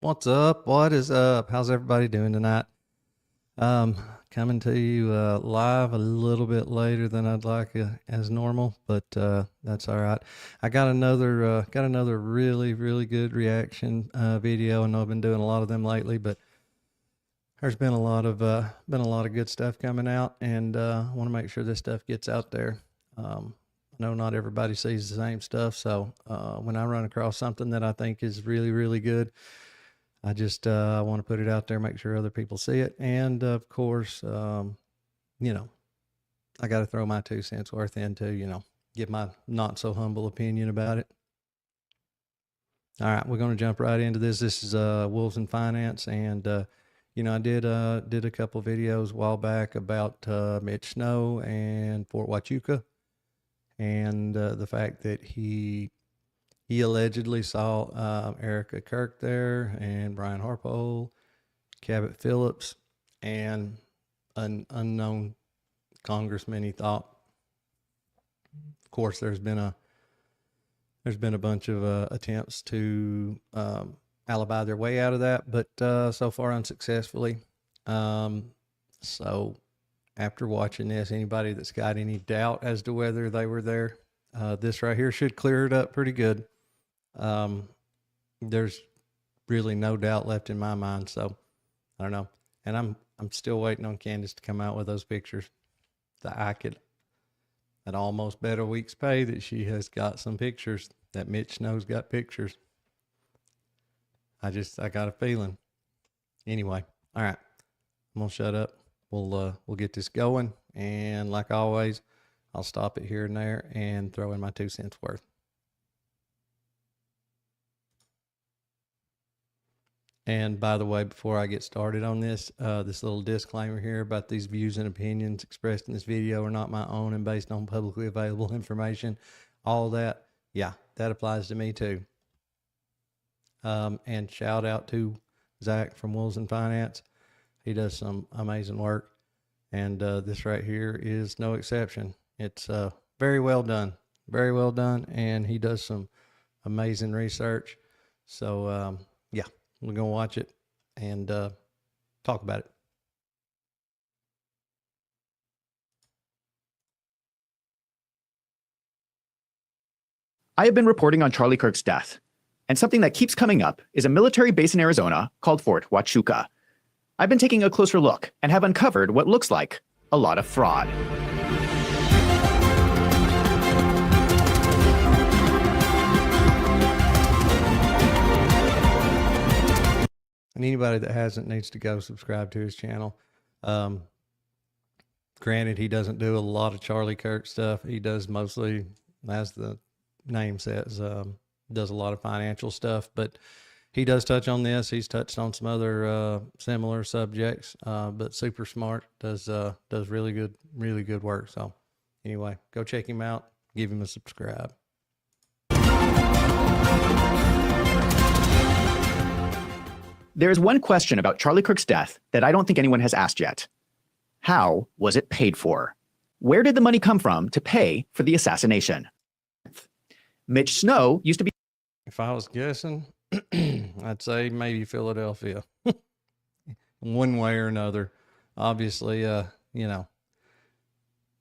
What's up? What is up? How's everybody doing tonight? Um, Coming to you live a little bit later than I'd like as normal, but that's all right. I got another really good reaction video. I know I've been doing a lot of them lately, but there's been a lot of good stuff coming out, and I want to make sure this stuff gets out there. I know not everybody sees the same stuff, so when I run across something that I think is really good, I just want to put it out there, make sure other people see it, and of course, you know, I got to throw my 2 cents worth into, give my not so humble opinion about it. All right, we're going to jump right into this. This is Wolves in Finance, and I did a couple videos a while back about Mitch Snow and Fort Huachuca, and the fact that he allegedly saw Erica Kirk there, and Brian Harpole, Cabot Phillips, and an unknown congressman, he thought. Of course, there's been a bunch of attempts to alibi their way out of that, but so far unsuccessfully. So after watching this, anybody that's got any doubt as to whether they were there, this right here should clear it up pretty good. There's really no doubt left in my mind, so I don't know. And I'm still waiting on Candace to come out with those pictures. I'd almost bet a week's pay that she has got some pictures, that Mitch Snow's got pictures. I got a feeling. Anyway, all right, I'm gonna shut up. We'll get this going, and like always, I'll stop it here and there and throw in my 2 cents worth. And by the way, before I get started on this, this little disclaimer here about these views and opinions expressed in this video are not my own and based on publicly available information. All that, yeah, that applies to me too. And shout out to Zach from Wolves in Finance. He does some amazing work, and this right here is no exception. It's very well done, and he does some amazing research. So yeah, we're gonna watch it and talk about it. I have been reporting on Charlie Kirk's death, and something that keeps coming up is a military base in Arizona called Fort Huachuca. I've been taking a closer look and have uncovered what looks like a lot of fraud. And anybody that hasn't needs to go subscribe to his channel. Granted, he doesn't do a lot of Charlie Kirk stuff. He does mostly, as the name says, does a lot of financial stuff, but he does touch on this. He's touched on some other similar subjects, but super smart, does really good work. So anyway, go check him out. Give him a subscribe. There is one question about Charlie Kirk's death that I don't think anyone has asked yet. How was it paid for? Where did the money come from to pay for the assassination? Mitch Snow used to be... If I was guessing, I'd say maybe Philadelphia. One way or another. Obviously, it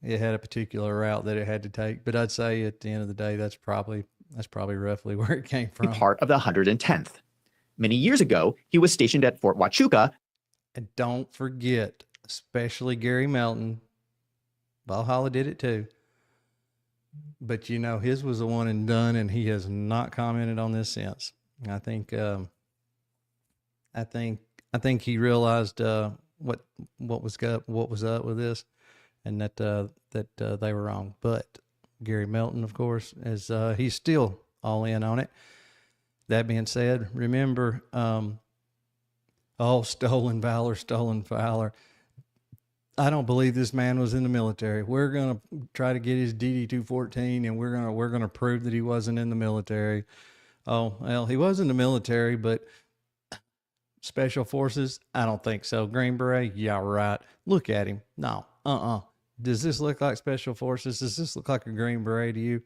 had a particular route that it had to take, but I'd say at the end of the day, that's probably roughly where it came from. Part of the 110th. Many years ago, he was stationed at Fort Huachuca. And don't forget, especially Gary Melton, Valhalla did it too. But his was a one and done, and he has not commented on this since. I think he realized what was up with this, and that they were wrong. But Gary Melton, of course, he's still all in on it. That being said, remember, stolen valor. I don't believe this man was in the military. We're going to try to get his DD-214, and we're going to prove that he wasn't in the military. Oh, well, he was in the military, but special forces, I don't think so. Green Beret, yeah, right. Look at him. No, Does this look like special forces? Does this look like a Green Beret to you?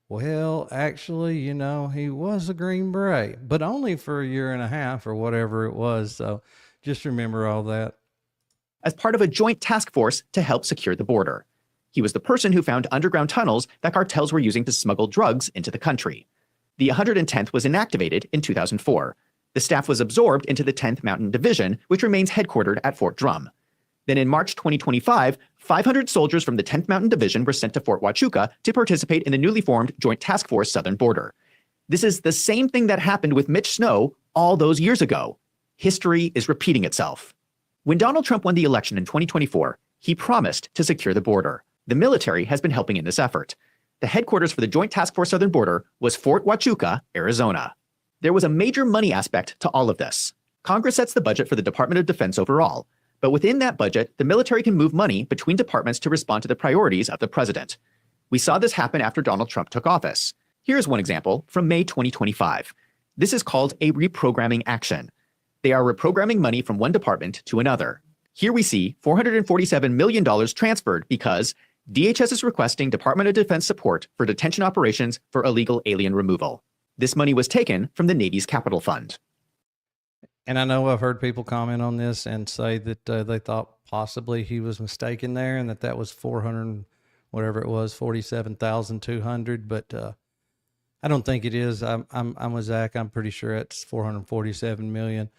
Well, actually, he was a Green Beret, but only for a year and a half or whatever it was. So just remember all that. As part of a joint task force to help secure the border. He was the person who found underground tunnels that cartels were using to smuggle drugs into the country. The 110th was inactivated in 2004. The staff was absorbed into the 10th Mountain Division, which remains headquartered at Fort Drum. Then in March 2025, 500 soldiers from the 10th Mountain Division were sent to Fort Huachuca to participate in the newly formed Joint Task Force Southern Border. This is the same thing that happened with Mitch Snow all those years ago. History is repeating itself. When Donald Trump won the election in 2024, he promised to secure the border. The military has been helping in this effort. The headquarters for the Joint Task Force Southern Border was Fort Huachuca, Arizona. There was a major money aspect to all of this. Congress sets the budget for the Department of Defense overall, but within that budget, the military can move money between departments to respond to the priorities of the president. We saw this happen after Donald Trump took office. Here's one example from May 2025. This is called a reprogramming action. They are reprogramming money from one department to another. Here we see $447 million transferred because DHS is requesting Department of Defense support for detention operations for illegal alien removal. This money was taken from the Navy's capital fund. And I know I've heard people comment on this and say that they thought possibly he was mistaken there and that was 400, whatever it was, 47,200. But I don't think it is. I'm with Zach. I'm pretty sure it's 447 million.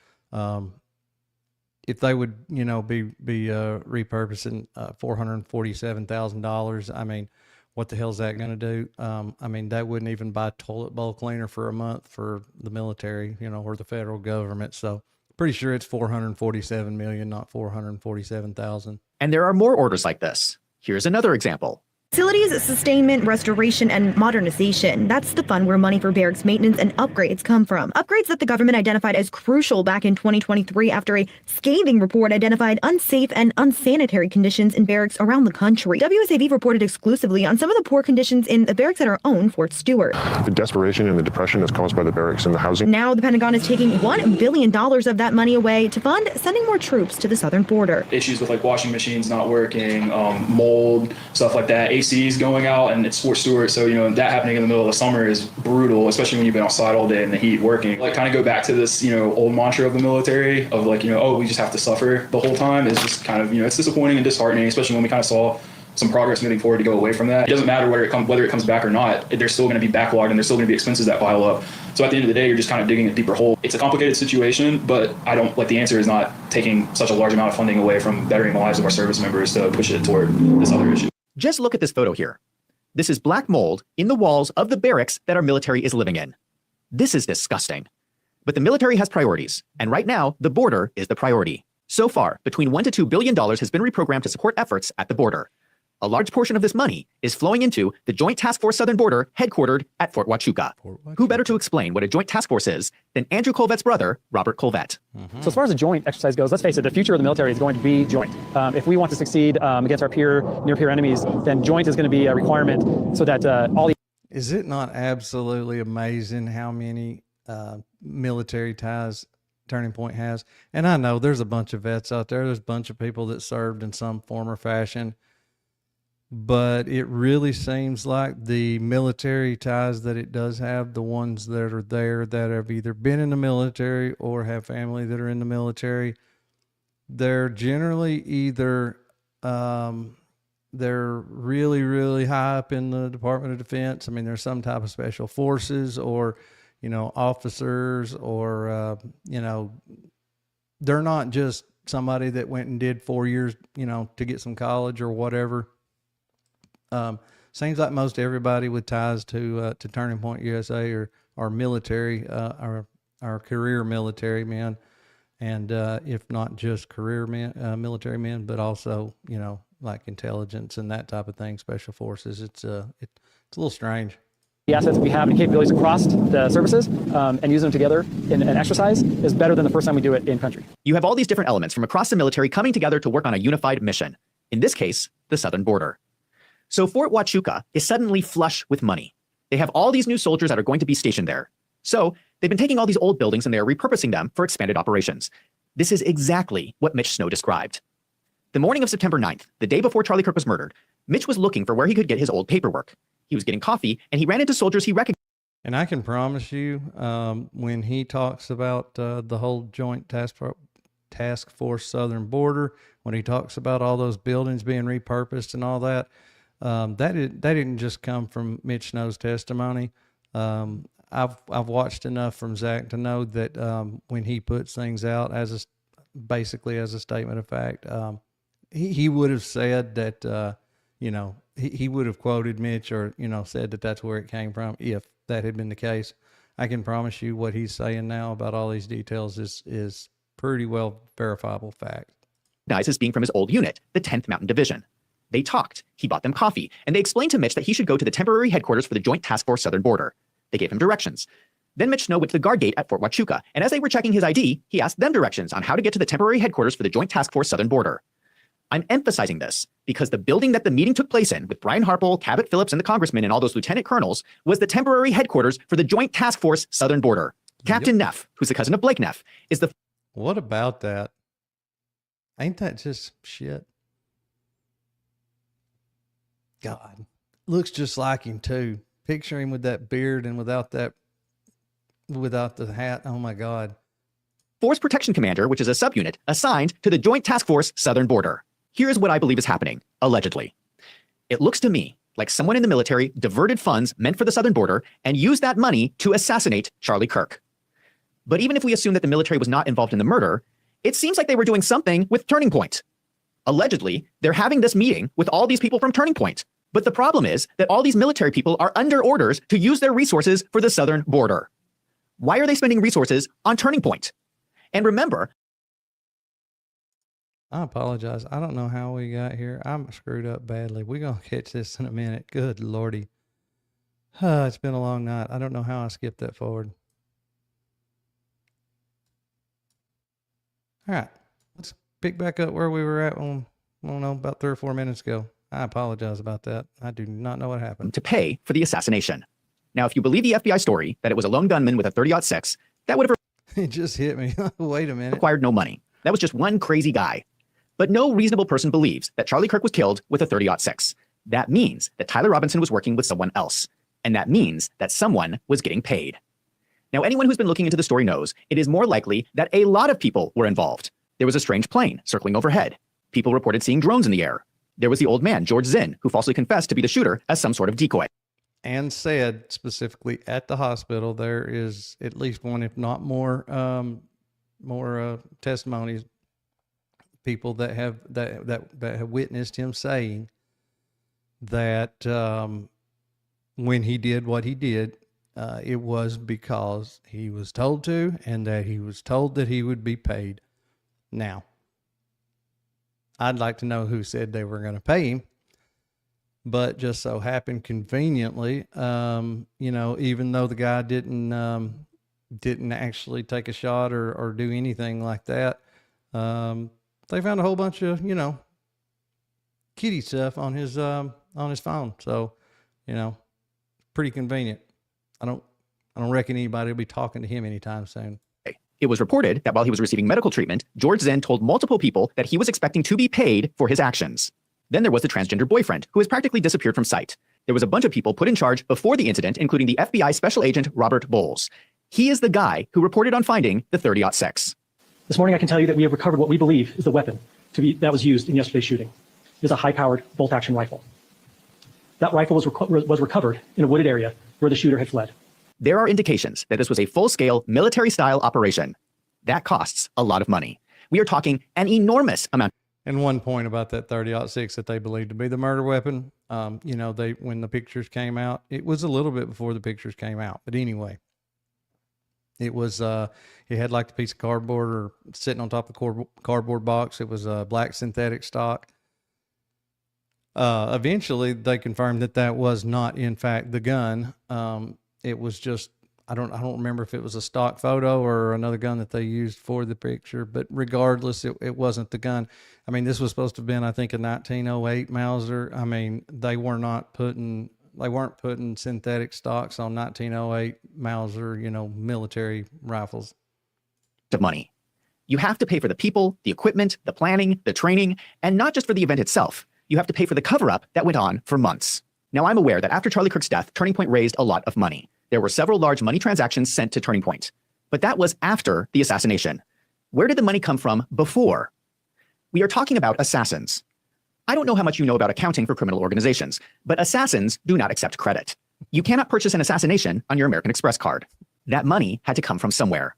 If they would, be repurposing $447,000, I mean, what the hell is that going to do? I mean, that wouldn't even buy a toilet bowl cleaner for a month for the military, or the federal government. So pretty sure it's 447 million, not 447,000. And there are more orders like this. Here's another example. Facilities, sustainment, restoration, and modernization. That's the fund where money for barracks maintenance and upgrades come from. Upgrades that the government identified as crucial back in 2023 after a scathing report identified unsafe and unsanitary conditions in barracks around the country. WSAV reported exclusively on some of the poor conditions in the barracks at our own Fort Stewart. The desperation and the depression that's caused by the barracks and the housing. Now the Pentagon is taking $1 billion of that money away to fund sending more troops to the southern border. Issues with like washing machines not working, mold, stuff like that. ACs going out, and it's Fort Stewart, so that happening in the middle of the summer is brutal, especially when you've been outside all day in the heat working. Like, kind of go back to this old mantra of the military of like, oh, we just have to suffer the whole time is just kind of it's disappointing and disheartening, especially when we kind of saw some progress moving forward to go away from that. It doesn't matter whether it comes back or not. There's still going to be backlogged and there's still going to be expenses that pile up. So at the end of the day, you're just kind of digging a deeper hole. It's a complicated situation, but the answer is not taking such a large amount of funding away from bettering the lives of our service members to push it toward this other issue. Just look at this photo here. This is black mold in the walls of the barracks that our military is living in. This is disgusting. But the military has priorities, and right now, the border is the priority. So far, between $1 to $2 billion has been reprogrammed to support efforts at the border. A large portion of this money is flowing into the Joint Task Force Southern Border, headquartered at Fort Huachuca. Who better to explain what a Joint Task Force is than Andrew Colvette's brother, Robert Colvette? So as far as the joint exercise goes, let's face it, the future of the military is going to be joint. If we want to succeed against our near-peer enemies, then joint is going to be a requirement so that all the... Is it not absolutely amazing how many military ties Turning Point has? And I know there's a bunch of vets out there. There's a bunch of people that served in some form or fashion. But it really seems like the military ties that it does have, the ones that are there that have either been in the military or have family that are in the military, they're generally either they're really, really high up in the Department of Defense. I mean, there's some type of special forces or, officers or, they're not just somebody that went and did 4 years, to get some college or whatever. Seems like most everybody with ties to Turning Point USA are military, are career military men, and if not just career men, military men, but also like intelligence and that type of thing, special forces. It's a little strange. The assets that we have and capabilities across the services and use them together in an exercise is better than the first time we do it in country. You have all these different elements from across the military coming together to work on a unified mission. In this case, the southern border. So Fort Huachuca is suddenly flush with money. They have all these new soldiers that are going to be stationed there. So they've been taking all these old buildings and they're repurposing them for expanded operations. This is exactly what Mitch Snow described. The morning of September 9th, the day before Charlie Kirk was murdered, Mitch was looking for where he could get his old paperwork. He was getting coffee, and he ran into soldiers he recognized. And I can promise you, when he talks about the whole Joint Task Force Southern Border, when he talks about all those buildings being repurposed and all that, that didn't just come from Mitch Snow's testimony. I've watched enough from Zach to know that when he puts things out basically as a statement of fact, he would have said that he would have quoted Mitch or said that that's where it came from if that had been the case. I can promise you what he's saying now about all these details is pretty well verifiable fact. As being from his old unit, the 10th Mountain Division. They talked. He bought them coffee, and they explained to Mitch that he should go to the temporary headquarters for the Joint Task Force Southern Border. They gave him directions. Then Mitch Snow went to the guard gate at Fort Huachuca, and as they were checking his ID, he asked them directions on how to get to the temporary headquarters for the Joint Task Force Southern Border. I'm emphasizing this because the building that the meeting took place in with Brian Harpel, Cabot Phillips, and the congressman and all those lieutenant colonels was the temporary headquarters for the Joint Task Force Southern Border. Captain Neff, who's the cousin of Blake Neff, is the... What about that? Ain't that just shit? God, looks just like him too. Picture him with that beard and without the hat. Oh my God. Force Protection Commander, which is a subunit assigned to the Joint Task Force Southern Border. Here's what I believe is happening, allegedly. It looks to me like someone in the military diverted funds meant for the Southern Border and used that money to assassinate Charlie Kirk. But even if we assume that the military was not involved in the murder, it seems like they were doing something with Turning Point. Allegedly, they're having this meeting with all these people from Turning Point. But the problem is that all these military people are under orders to use their resources for the Southern Border. Why are they spending resources on Turning Point? And remember, I apologize. I don't know how we got here. I'm screwed up badly. We're going to catch this in a minute. Good Lordy. It's been a long night. I don't know how I skipped that forward. All right. Let's pick back up where we were at I don't know, about 3 or 4 minutes ago. I apologize about that. I do not know what happened. To pay for the assassination. Now, if you believe the FBI story that it was a lone gunman with a .30-06, that would have It just hit me. Wait a minute. required no money. That was just one crazy guy. But no reasonable person believes that Charlie Kirk was killed with a .30-06. That means that Tyler Robinson was working with someone else. And that means that someone was getting paid. Now, anyone who's been looking into the story knows it is more likely that a lot of people were involved. There was a strange plane circling overhead. People reported seeing drones in the air. There was the old man, George Zinn, who falsely confessed to be the shooter as some sort of decoy. And said specifically at the hospital, there is at least one, if not more, testimonies, people that have witnessed him saying that when he did what he did, it was because he was told to, and that he was told that he would be paid. Now, I'd like to know who said they were going to pay him. But just so happened conveniently, even though the guy didn't actually take a shot or do anything like that, they found a whole bunch of, kitty stuff on his phone. So, pretty convenient. I don't reckon anybody will be talking to him anytime soon. It was reported that while he was receiving medical treatment, George Zinn told multiple people that he was expecting to be paid for his actions. Then there was the transgender boyfriend, who has practically disappeared from sight. There was a bunch of people put in charge before the incident, including the FBI Special Agent Robert Bowles. He is the guy who reported on finding the .30-06. This morning, I can tell you that we have recovered what we believe is the weapon that was used in yesterday's shooting. It is a high-powered bolt-action rifle. That rifle was recovered in a wooded area where the shooter had fled. There are indications that this was a full-scale military-style operation. That costs a lot of money. We are talking an enormous amount. And one point about that .30-06 that they believed to be the murder weapon, when the pictures came out, it was a little bit before the pictures came out. But anyway, it was, it had like the piece of cardboard or sitting on top of the cardboard box. It was a black synthetic stock. Eventually they confirmed that was not in fact the gun. It was just, I don't remember if it was a stock photo or another gun that they used for the picture, but regardless, it wasn't the gun. I mean, this was supposed to have been, I think, a 1908 Mauser. I mean, they weren't putting synthetic stocks on 1908 Mauser, military rifles. Of money. You have to pay for the people, the equipment, the planning, the training, and not just for the event itself. You have to pay for the cover-up that went on for months. Now, I'm aware that after Charlie Kirk's death, Turning Point raised a lot of money. There were several large money transactions sent to Turning Point. But that was after the assassination. Where did the money come from before? We are talking about assassins. I don't know how much you know about accounting for criminal organizations, but assassins do not accept credit. You cannot purchase an assassination on your American Express card. That money had to come from somewhere.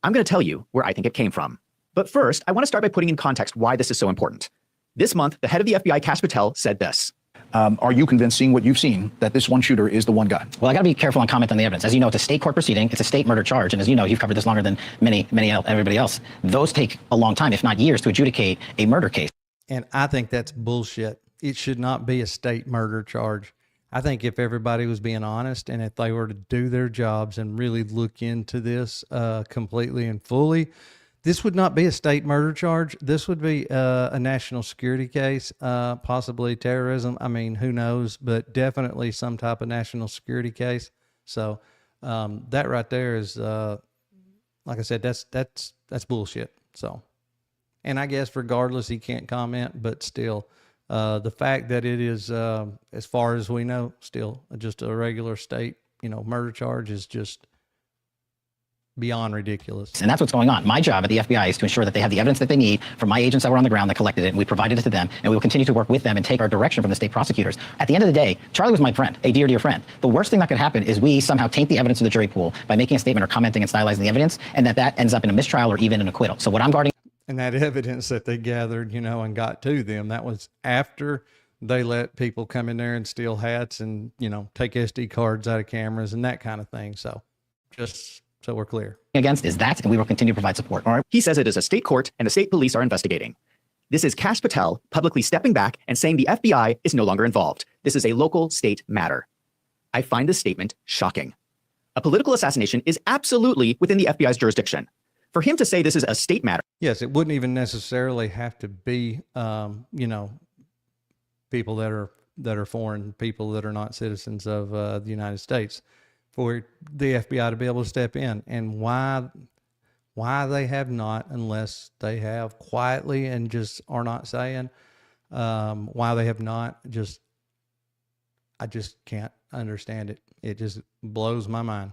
I'm going to tell you where I think it came from. But first, I want to start by putting in context why this is so important. This month, the head of the FBI, Kash Patel, said this. Are you convinced, seeing what you've seen, that this one shooter is the one guy? Well, I got to be careful on comment on the evidence. As you know, it's a state court proceeding. It's a state murder charge. And as you know, you've covered this longer than everybody else. Those take a long time, if not years, to adjudicate a murder case. And I think that's bullshit. It should not be a state murder charge. I think if everybody was being honest and if they were to do their jobs and really look into this completely and fully, this would not be a state murder charge. This would be a national security case, possibly terrorism. I mean, who knows, but definitely some type of national security case. So that right there is, like I said, that's bullshit. So, and I guess regardless, he can't comment, but still, the fact that it is, as far as we know, still just a regular state, murder charge is just beyond ridiculous. And that's what's going on. My job at the FBI is to ensure that they have the evidence that they need from my agents that were on the ground that collected it, and we provided it to them, and we will continue to work with them and take our direction from the state prosecutors. At the end of the day, Charlie was my friend, a dear, dear friend. The worst thing that could happen is we somehow taint the evidence of the jury pool by making a statement or commenting and stylizing the evidence, and that ends up in a mistrial or even an acquittal. So what I'm guarding. And that evidence that they gathered, and got to them, that was after they let people come in there and steal hats and, take SD cards out of cameras and that kind of thing. So just so we're clear. Against is that, and we will continue to provide support. All right. He says it is a state court and the state police are investigating. This is Kash Patel publicly stepping back and saying the FBI is no longer involved. This is a local state matter. I find this statement shocking. A political assassination is absolutely within the FBI's jurisdiction. For him to say this is a state matter. Yes, it wouldn't even necessarily have to be, people that are foreign, people that are not citizens of the United States, for the FBI to be able to step in. And why they have not, unless they have quietly and just are not saying, why they have not, I just can't understand it. It just blows my mind.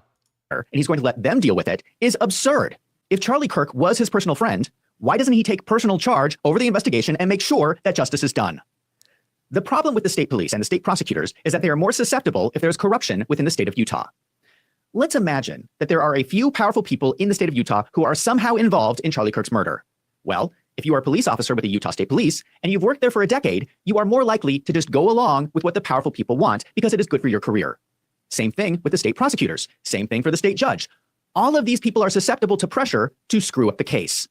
And he's going to let them deal with it is absurd. If Charlie Kirk was his personal friend, why doesn't he take personal charge over the investigation and make sure that justice is done? The problem with the state police and the state prosecutors is that they are more susceptible if there's corruption within the state of Utah. Let's imagine that there are a few powerful people in the state of Utah who are somehow involved in Charlie Kirk's murder. Well, if you are a police officer with the Utah State Police and you've worked there for a decade, you are more likely to just go along with what the powerful people want because it is good for your career. Same thing with the state prosecutors. Same thing for the state judge. All of these people are susceptible to pressure to screw up the case.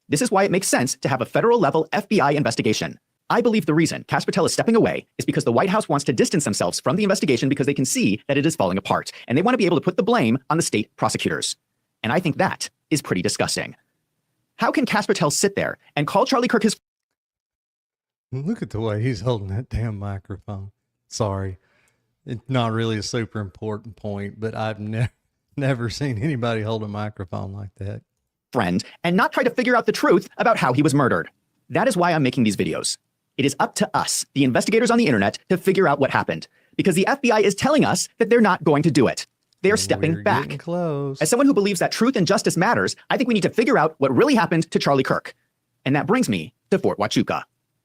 This is why it makes sense to have a federal level FBI investigation. I believe the reason Kash Patel is stepping away is because the White House wants to distance themselves from the investigation because they can see that it is falling apart, and they want to be able to put the blame on the state prosecutors. And I think that is pretty disgusting. How can Kash Patel sit there and call Charlie Kirk his... Look at the way he's holding that damn microphone. Sorry. It's not really a super important point, but I've never seen anybody hold a microphone like that. Friend, and not try to figure out the truth about how he was murdered. That is why I'm making these videos. It is up to us, the investigators on the internet, to figure out what happened, because the FBI is telling us that they're not going to do it. They are stepping back. Close. As someone who believes that truth and justice matters, I think we need to figure out what really happened to Charlie Kirk. And that brings me to Fort Huachuca.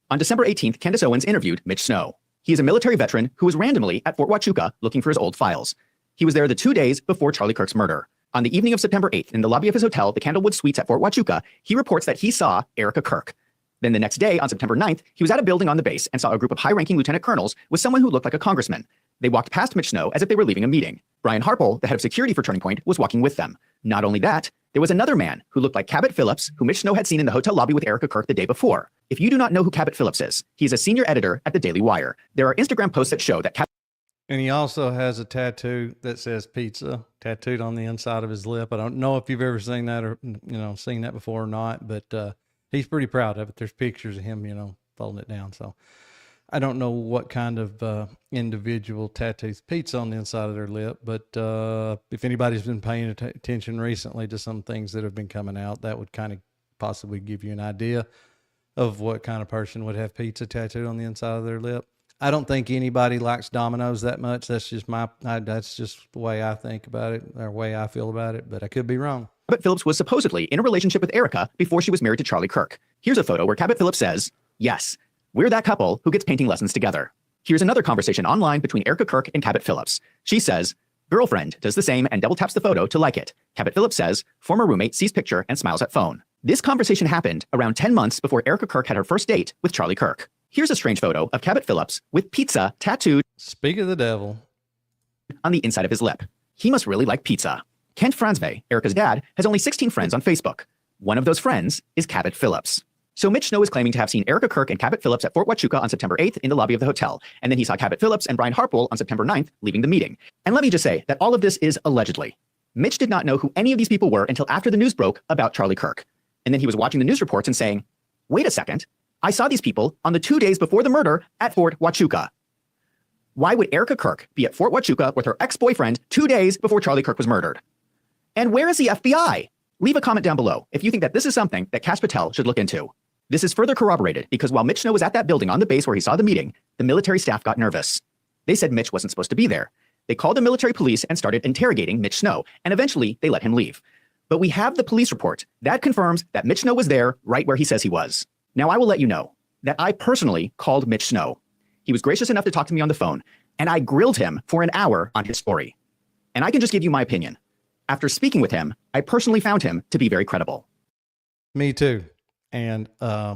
On December 18th, Candace Owens interviewed Mitch Snow. He is a military veteran who was randomly at Fort Huachuca looking for his old files. He was there the 2 days before Charlie Kirk's murder. On the evening of September 8th, in the lobby of his hotel, the Candlewood Suites at Fort Huachuca, he reports that he saw Erica Kirk. Then the next day, on September 9th, he was at a building on the base and saw a group of high-ranking lieutenant colonels with someone who looked like a congressman. They walked past Mitch Snow as if they were leaving a meeting. Brian Harpole, the head of security for Turning Point, was walking with them. Not only that, there was another man who looked like Cabot Phillips, who Mitch Snow had seen in the hotel lobby with Erica Kirk the day before. If you do not know who Cabot Phillips is, he's a senior editor at the Daily Wire. There are Instagram posts that show that And he also has a tattoo that says pizza tattooed on the inside of his lip. I don't know if you've ever seen that or, seen that before or not, but he's pretty proud of it. There's pictures of him, folding it down. So I don't know what kind of individual tattoos pizza on the inside of their lip, but if anybody's been paying attention recently to some things that have been coming out, that would kind of possibly give you an idea of what kind of person would have pizza tattooed on the inside of their lip. I don't think anybody likes dominoes that much. That's just that's just the way I think about it, or way I feel about it, but I could be wrong. Cabot Phillips was supposedly in a relationship with Erica before she was married to Charlie Kirk. Here's a photo where Cabot Phillips says, "Yes, we're that couple who gets painting lessons together." Here's another conversation online between Erica Kirk and Cabot Phillips. She says, "Girlfriend," does the same and double taps the photo to like it. Cabot Phillips says, "Former roommate sees picture and smiles at phone." This conversation happened around 10 months before Erica Kirk had her first date with Charlie Kirk. Here's a strange photo of Cabot Phillips with pizza tattooed Speak of the devil. on the inside of his lip. He must really like pizza. Kent Fransve, Erica's dad, has only 16 friends on Facebook. One of those friends is Cabot Phillips. So Mitch Snow is claiming to have seen Erica Kirk and Cabot Phillips at Fort Huachuca on September 8th in the lobby of the hotel, and then he saw Cabot Phillips and Brian Harpole on September 9th leaving the meeting. And let me just say that all of this is allegedly. Mitch did not know who any of these people were until after the news broke about Charlie Kirk. And then he was watching the news reports and saying, "Wait a second, I saw these people on the 2 days before the murder at Fort Huachuca." Why would Erica Kirk be at Fort Huachuca with her ex-boyfriend 2 days before Charlie Kirk was murdered? And where is the FBI? Leave a comment down below if you think that this is something that Kash Patel should look into. This is further corroborated because while Mitch Snow was at that building on the base where he saw the meeting, the military staff got nervous. They said Mitch wasn't supposed to be there. They called the military police and started interrogating Mitch Snow, and eventually they let him leave. But we have the police report that confirms that Mitch Snow was there right where he says he was. Now I will let you know that I personally called Mitch Snow. He was gracious enough to talk to me on the phone, and I grilled him for an hour on his story. And I can just give you my opinion. After speaking with him, I personally found him to be very credible. Me too. And I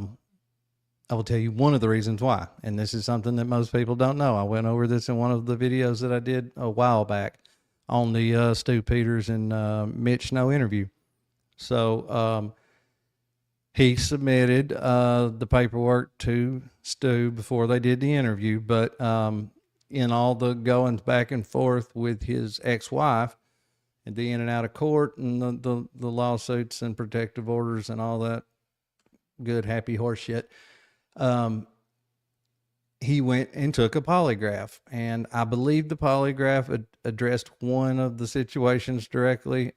will tell you one of the reasons why. And this is something that most people don't know. I went over this in one of the videos that I did a while back on the Stu Peters and Mitch Snow interview. So he submitted the paperwork to Stu before they did the interview. But in all the goings back and forth with his ex-wife, and the in and out of court and the lawsuits and protective orders and all that good, happy horse shit, he went and took a polygraph. And I believe the polygraph addressed one of the situations directly.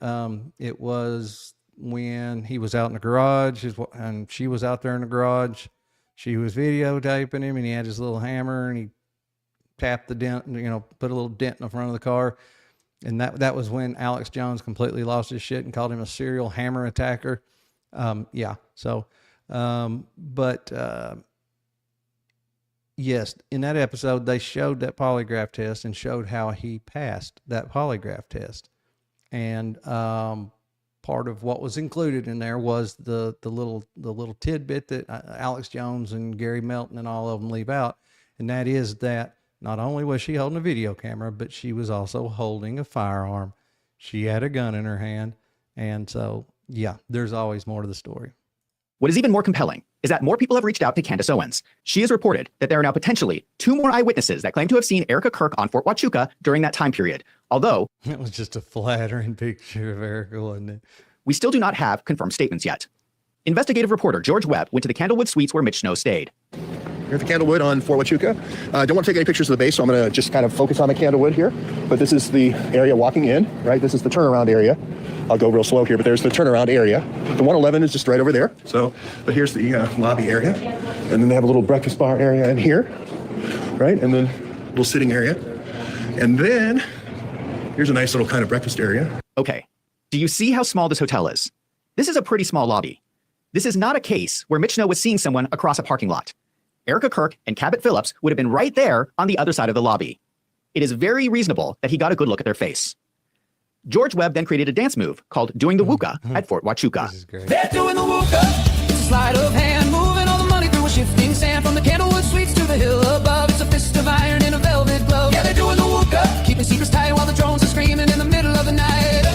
It was when he was out in the garage, and she was out there in the garage. She was videotaping him, and he had his little hammer, and he tapped the dent, put a little dent in the front of the car. And that was when Alex Jones completely lost his shit and called him a serial hammer attacker. Yeah. So, yes, in that episode, they showed that polygraph test and showed how he passed that polygraph test. And part of what was included in there was the little tidbit that Alex Jones and Gary Melton and all of them leave out. And that is that not only was she holding a video camera, but she was also holding a firearm. She had a gun in her hand. And so, yeah, there's always more to the story. What is even more compelling is that more people have reached out to Candace Owens. She has reported that there are now potentially 2 more eyewitnesses that claim to have seen Erica Kirk on Fort Huachuca during that time period. Although it was just a flattering picture of Erica, wasn't it? We still do not have confirmed statements yet. Investigative reporter George Webb went to the Candlewood Suites where Mitch Snow stayed. Here at the Candlewood on Fort Huachuca. I don't want to take any pictures of the base, so I'm going to just kind of focus on the Candlewood here. But this is the area walking in, right? This is the turnaround area. I'll go real slow here, but there's the turnaround area. The 111 is just right over there. So, but here's the lobby area. And then they have a little breakfast bar area in here, right? And then a little sitting area. And then here's a nice little kind of breakfast area. Okay. Do you see how small this hotel is? This is a pretty small lobby. This is not a case where Mitch Snow was seeing someone across a parking lot. Erica Kirk and Cabot Phillips would have been right there on the other side of the lobby. It is very reasonable that he got a good look at their face. George Webb then created a dance move called Doing the Wooka at Fort Huachuca. This is great. They're doing the Wooka. It's a sleight of hand, moving all the money through a shifting sand. From the Candlewood Suites to the hill above, it's a fist of iron in a velvet glove. Yeah, they're doing the Wooka. Keeping secrets tight while the drones are screaming in the middle of the night.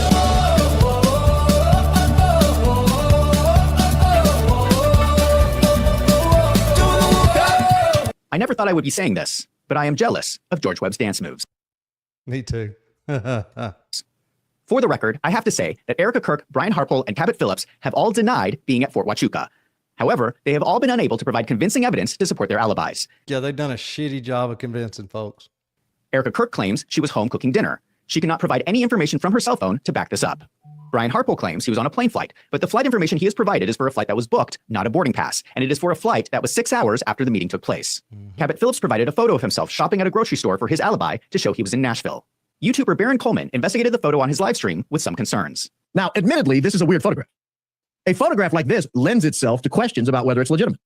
I never thought I would be saying this, but I am jealous of George Webb's dance moves. Me too. For the record, I have to say that Erica Kirk, Brian Harpole, and Cabot Phillips have all denied being at Fort Huachuca. However, they have all been unable to provide convincing evidence to support their alibis. Yeah, they've done a shitty job of convincing folks. Erica Kirk claims she was home cooking dinner. She cannot provide any information from her cell phone to back this up. Brian Harpole claims he was on a plane flight, but the flight information he has provided is for a flight that was booked, not a boarding pass, and it is for a flight that was 6 hours after the meeting took place. Cabot Phillips provided a photo of himself shopping at a grocery store for his alibi to show he was in Nashville. YouTuber Baron Coleman investigated the photo on his live stream with some concerns. Now, admittedly, this is a weird photograph. A photograph like this lends itself to questions about whether it's legitimate.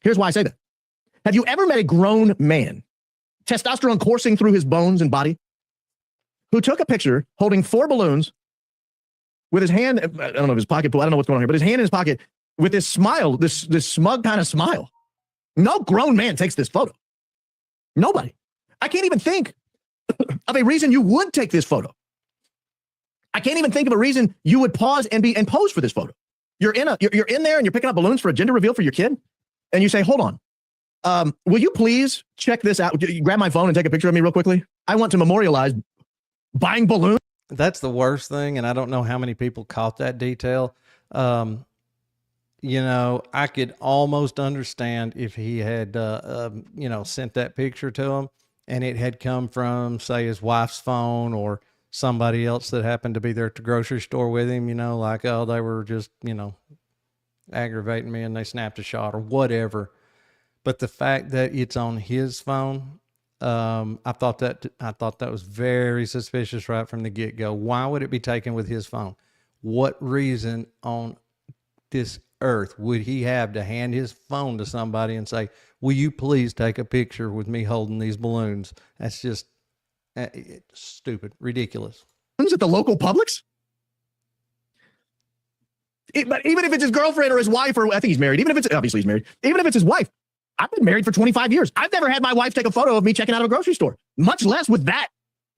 Here's why I say that. Have you ever met a grown man, testosterone coursing through his bones and body, who took a picture holding 4 balloons with his hand, I don't know if his pocket, I don't know what's going on here, but his hand in his pocket with this smile, this smug kind of smile. No grown man takes this photo. Nobody. I can't even think of a reason you would take this photo. I can't even think of a reason you would pause and pose for this photo. You're in there and you're picking up balloons for a gender reveal for your kid, and you say, "Hold on, will you please check this out? Grab my phone and take a picture of me real quickly. I want to memorialize buying balloons." That's the worst thing, and I don't know how many people caught that detail. You know, I could almost understand if he had, you know, sent that picture to him, and it had come from, say, his wife's phone or somebody else that happened to be there at the grocery store with him, you know, like, oh, they were just, you know, aggravating me and they snapped a shot or whatever. But the fact that it's on his phone, I thought that was very suspicious right from the get-go. Why would it be taken with his phone? What reason on this earth would he have to hand his phone to somebody and say, "Will you please take a picture with me holding these balloons?" That's just stupid, ridiculous. At the local Publix? But even if it's his girlfriend or his wife, or I think he's married, even if it's, obviously he's married, even if it's his wife, I've been married for 25 years. I've never had my wife take a photo of me checking out of a grocery store, much less with that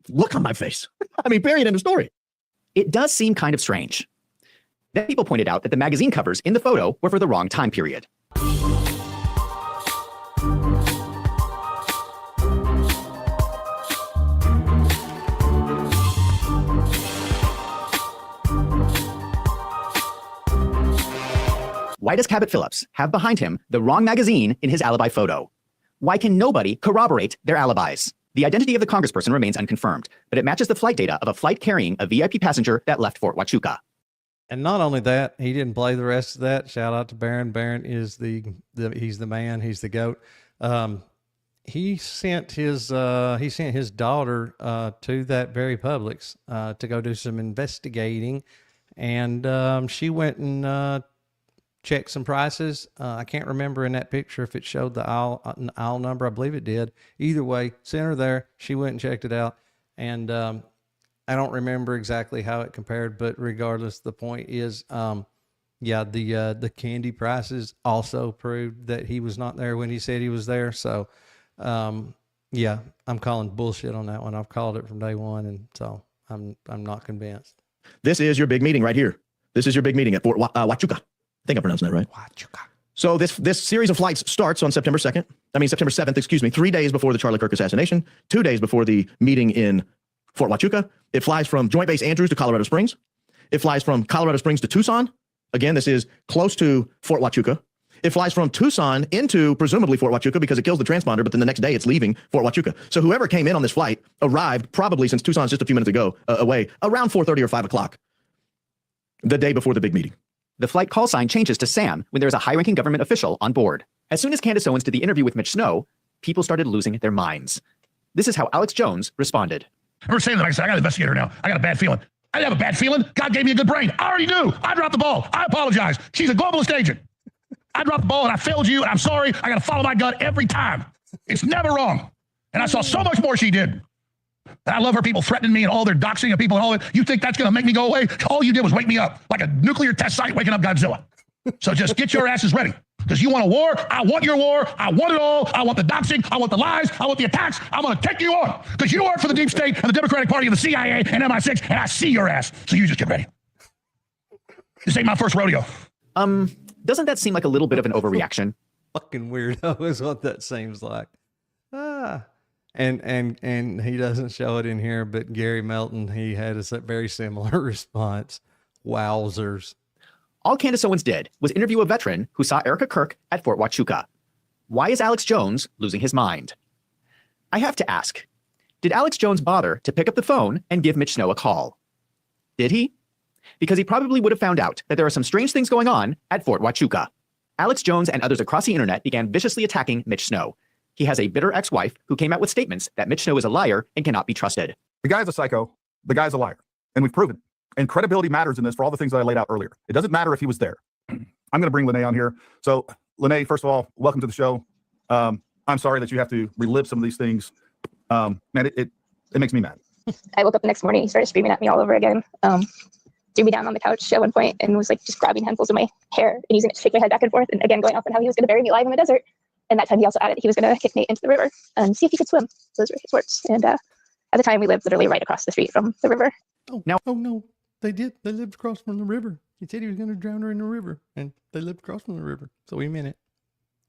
look on my face. I mean, period, end of story. It does seem kind of strange. Then people pointed out that the magazine covers in the photo were for the wrong time period. Why does Cabot Phillips have behind him the wrong magazine in his alibi photo? Why can nobody corroborate their alibis? The identity of the congressperson remains unconfirmed, but it matches the flight data of a flight carrying a VIP passenger that left Fort Huachuca. And not only that, he didn't play the rest of that. Shout out to Baron. Baron is he's the man. He's the GOAT. He sent his daughter to that very Publix to go do some investigating, and she went and checked some prices. I can't remember in that picture if it showed the aisle number. I believe it did. Either way, sent her there. She went and checked it out, and I don't remember exactly how it compared, but regardless, the point is, yeah, the candy prices also proved that he was not there when he said he was there. So, yeah, I'm calling bullshit on that one. I've called it from day one, and so I'm not convinced. This is your big meeting right here. This is your big meeting at Fort Huachuca. I think I'm pronouncing that right. Huachuca. So this series of flights starts on September 7th, excuse me, 3 days before the Charlie Kirk assassination, 2 days before the meeting in Fort Huachuca. It flies from Joint Base Andrews to Colorado Springs. It flies from Colorado Springs to Tucson. Again, this is close to Fort Huachuca. It flies from Tucson into presumably Fort Huachuca because it kills the transponder, but then the next day it's leaving Fort Huachuca. So whoever came in on this flight arrived probably, since Tucson's just a few minutes ago away, around 4:30 or 5 o'clock the day before the big meeting. The flight call sign changes to Sam when there's a high-ranking government official on board. As soon as Candace Owens did the interview with Mitch Snow, people started losing their minds. This is how Alex Jones responded. I remember saying that. I said, I got to investigate her now. I got a bad feeling. I didn't have a bad feeling. God gave me a good brain. I already knew. I dropped the ball. I apologize. She's a globalist agent. I dropped the ball and I failed you, and I'm sorry. I got to follow my gut every time. It's never wrong. And I saw so much more she did. And I love her people threatening me and all their doxing of people and all that. You think that's going to make me go away? All you did was wake me up like a nuclear test site waking up Godzilla. So just get your asses ready. Because you want a war. I want your war. I want it all. I want the doxing. I want the lies. I want the attacks. I'm going to take you on. Because you work for the deep state and the Democratic Party and the CIA and MI6, and I see your ass. So you just get ready. This ain't my first rodeo. Doesn't that seem like a little bit of an overreaction? Fucking weirdo is what that seems like. And he doesn't show it in here, but Gary Melton, he had a very similar response. Wowzers. All Candace Owens did was interview a veteran who saw Erica Kirk at Fort Huachuca. Why is Alex Jones losing his mind? I have to ask, did Alex Jones bother to pick up the phone and give Mitch Snow a call? Did he? Because he probably would have found out that there are some strange things going on at Fort Huachuca. Alex Jones and others across the internet began viciously attacking Mitch Snow. He has a bitter ex-wife who came out with statements that Mitch Snow is a liar and cannot be trusted. The guy's a psycho. The guy's a liar. And we've proven it. And credibility matters in this for all the things that I laid out earlier. It doesn't matter if he was there. I'm going to bring Lene on here. So, Lene, first of all, welcome to the show. I'm sorry that you have to relive some of these things. Man, it makes me mad. I woke up the next morning, he started screaming at me all over again. Threw me down on the couch at one point and was like just grabbing handfuls of my hair and using it to shake my head back and forth, and again going off on how he was going to bury me alive in the desert. And that time he also added he was going to kick Nate into the river and see if he could swim. Those were his words. And at the time we lived literally right across the street from the river. Oh no, they did. They lived across from the river. He said he was going to drown her in the river, and they lived across from the river. So he meant it.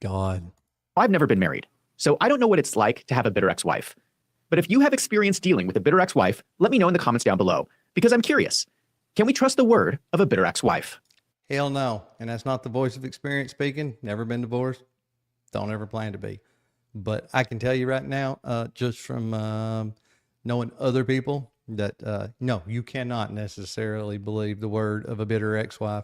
God. I've never been married, so I don't know what it's like to have a bitter ex-wife. But if you have experience dealing with a bitter ex-wife, let me know in the comments down below, because I'm curious. Can we trust the word of a bitter ex-wife? Hell no. And that's not the voice of experience speaking. Never been divorced. Don't ever plan to be. But I can tell you right now, just from knowing other people, that no, you cannot necessarily believe the word of a bitter ex-wife.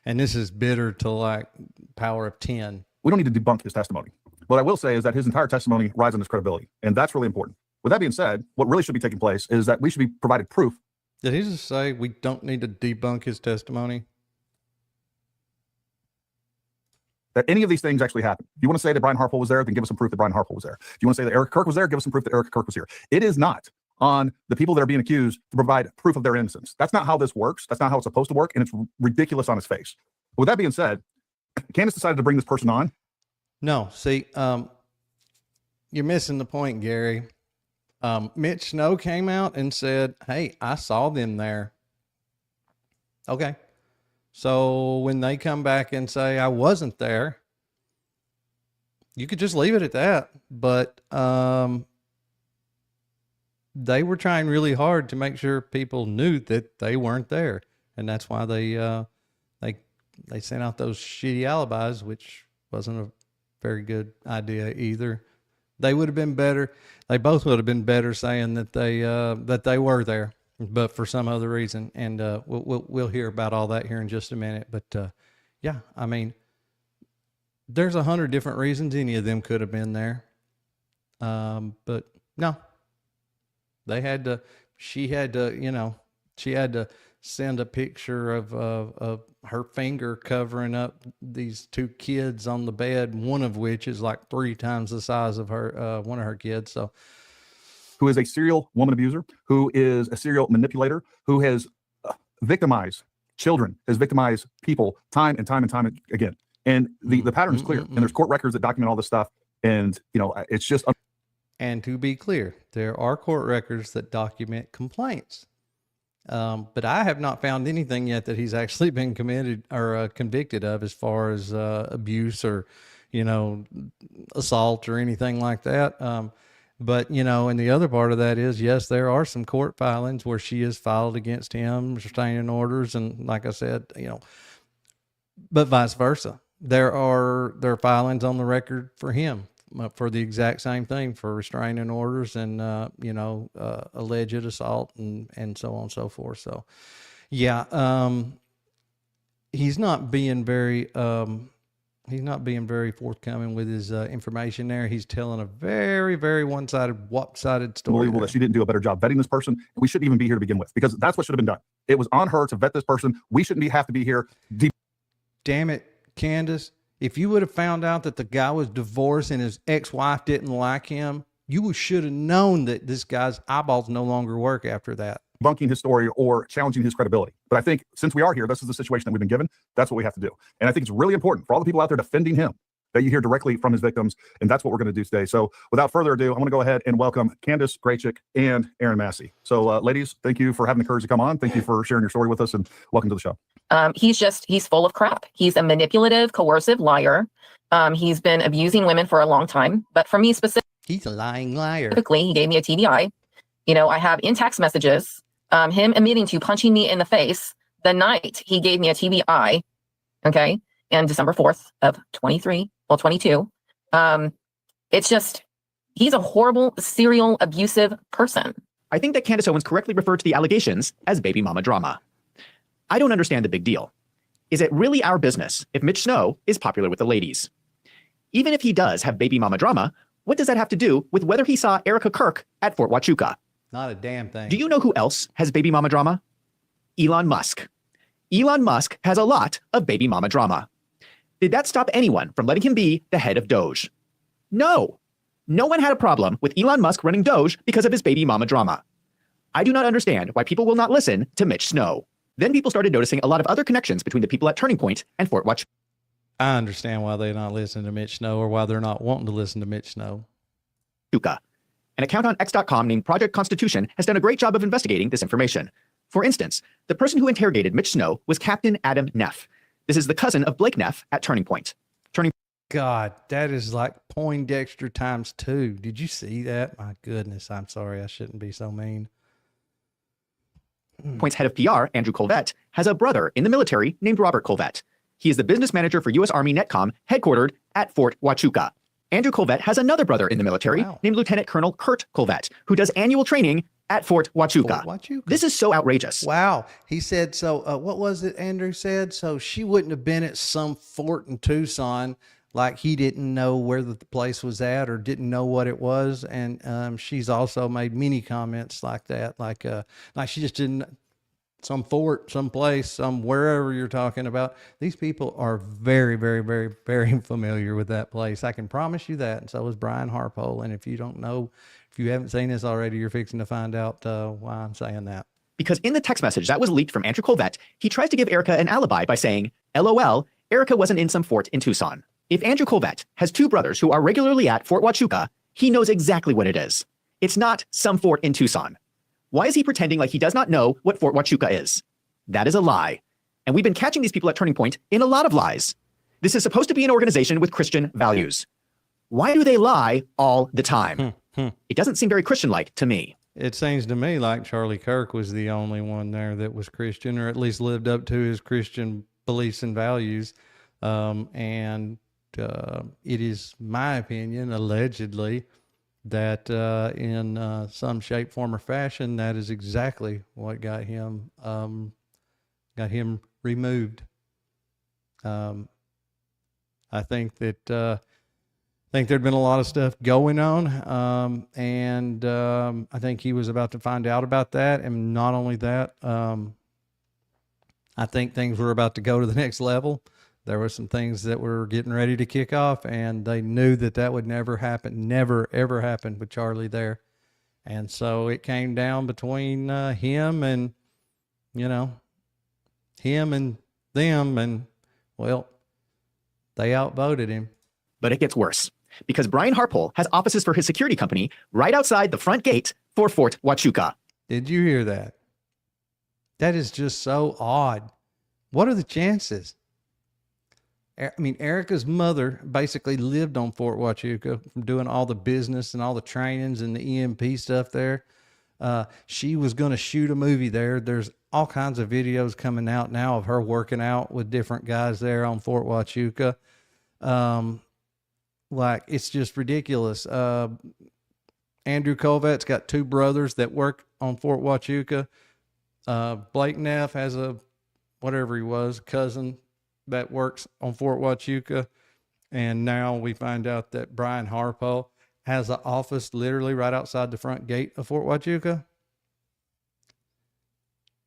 And this is bitter to like power of 10. We don't need to debunk his testimony. What I will say is that his entire testimony rides on his credibility. And that's really important. With that being said, what really should be taking place is that we should be provided proof. Did he just say we don't need to debunk his testimony? That any of these things actually happened. If you want to say that Brian Harpole was there, then give us some proof that Brian Harpole was there. If you want to say that Eric Kirk was there, give us some proof that Eric Kirk was here. It is not on the people that are being accused to provide proof of their innocence. That's not how this works. That's not how it's supposed to work. And it's ridiculous on its face. With that being said, Candace decided to bring this person on. No, see, you're missing the point, Gary. Mitch Snow came out and said, hey, I saw them there. Okay. So when they come back and say I wasn't there, you could just leave it at that. But they were trying really hard to make sure people knew that they weren't there. And that's why they sent out those shitty alibis, which wasn't a very good idea either. They would have been better. They both would have been better saying that they were there, but for some other reason. And we'll hear about all that here in just a minute. But yeah, I mean, there's 100 different reasons any of them could have been there. But no, they had to. She had to send a picture of her finger covering up these two kids on the bed, one of which is like 3 times the size of her, one of her kids. So, who is a serial woman abuser, who is a serial manipulator, who has victimized children, has victimized people time and time and time again. And the pattern is clear. And there's court records that document all this stuff. And, it's just. And to be clear, there are court records that document complaints. But I have not found anything yet that he's actually been committed or convicted of as far as abuse or, assault or anything like that. But, and the other part of that is, yes, there are some court filings where she has filed against him, restraining orders. And like I said, but vice versa. There are filings on the record for him for the exact same thing, for restraining orders and, alleged assault and so on and so forth. So, yeah, he's not being very forthcoming with his information there. He's telling a very, very one-sided, lopsided story. Unbelievable that she didn't do a better job vetting this person. We shouldn't even be here to begin with, because that's what should have been done. It was on her to vet this person. We shouldn't have to be here. Damn it, Candace. If you would have found out that the guy was divorced and his ex-wife didn't like him, you should have known that this guy's eyeballs no longer work after that. Bunking his story or challenging his credibility. But I think since we are here, this is the situation that we've been given. That's what we have to do. And I think it's really important for all the people out there defending him that you hear directly from his victims. And that's what we're going to do today. So without further ado, I'm going to go ahead and welcome Candace Graychick and Aaron Massey. So ladies, thank you for having the courage to come on. Thank you for sharing your story with us, and welcome to the show. He's full of crap. He's a manipulative, coercive liar. He's been abusing women for a long time. But for me specifically, he's a lying liar. He gave me a TBI. I have in text messages, him admitting to punching me in the face the night he gave me a TBI. Okay. And December 4th of 22. It's just, he's a horrible, serial, abusive person. I think that Candace Owens correctly referred to the allegations as baby mama drama. I don't understand the big deal. Is it really our business if Mitch Snow is popular with the ladies? Even if he does have baby mama drama, what does that have to do with whether he saw Erica Kirk at Fort Huachuca? Not a damn thing. Do you know who else has baby mama drama? Elon Musk. Elon Musk has a lot of baby mama drama. Did that stop anyone from letting him be the head of Doge? No. No one had a problem with Elon Musk running Doge because of his baby mama drama. I do not understand why people will not listen to Mitch Snow. Then people started noticing a lot of other connections between the people at Turning Point and Fort Huachuca. I understand why they're not listening to Mitch Snow, or why they're not wanting to listen to Mitch Snow. An account on X.com named Project Constitution has done a great job of investigating this information. For instance, the person who interrogated Mitch Snow was Captain Adam Neff. This is the cousin of Blake Neff at Turning Point. God, that is like Poindexter times 2. Did you see that? My goodness, I'm sorry. I shouldn't be so mean. Point's head of PR, Andrew Colvette, has a brother in the military named Robert Colvette. He is the business manager for U.S. Army NetCom, headquartered at Fort Huachuca. Andrew Colvette has another brother in the military named Lieutenant Colonel Kurt Colvette, who does annual training at Fort Huachuca. This is so outrageous. Wow. He said, so what was it Andrew said? So she wouldn't have been at some fort in Tucson, like he didn't know where the place was at or didn't know what it was. And she's also made many comments like that, like she just didn't, some fort, some place, some wherever you're talking about. These people are very, very, very, very familiar with that place. I can promise you that. And so is Brian Harpole. And if you don't know, if you haven't seen this already, you're fixing to find out why I'm saying that. Because in the text message that was leaked from Andrew Colvette, he tries to give Erica an alibi by saying, LOL, Erica wasn't in some fort in Tucson. If Andrew Colvette has two brothers who are regularly at Fort Huachuca, he knows exactly what it is. It's not some fort in Tucson. Why is he pretending like he does not know what Fort Huachuca is? That is a lie. And we've been catching these people at Turning Point in a lot of lies. This is supposed to be an organization with Christian values. Why do they lie all the time? It doesn't seem very Christian-like to me. It seems to me like Charlie Kirk was the only one there that was Christian, or at least lived up to his Christian beliefs and values. It is my opinion, allegedly, that in some shape, form, or fashion, that is exactly what got him removed. I think that I think there'd been a lot of stuff going on, and I think he was about to find out about that. And not only that, I think things were about to go to the next level. There were some things that were getting ready to kick off, and they knew that that would never happen, never, ever happen with Charlie there. And so it came down between him and, him and them, and, well, they outvoted him. But it gets worse, because Brian Harpole has offices for his security company right outside the front gate for Fort Huachuca. Did you hear that? That is just so odd. What are the chances? I mean, Erica's mother basically lived on Fort Huachuca from doing all the business and all the trainings and the EMP stuff there. She was going to shoot a movie there. There's all kinds of videos coming out now of her working out with different guys there on Fort Huachuca. Like, it's just ridiculous. Andrew Colvette's got two brothers that work on Fort Huachuca. Blake Neff has a, whatever he was, cousin that works on Fort Huachuca. And now we find out that Brian Harpole has an office literally right outside the front gate of Fort Huachuca.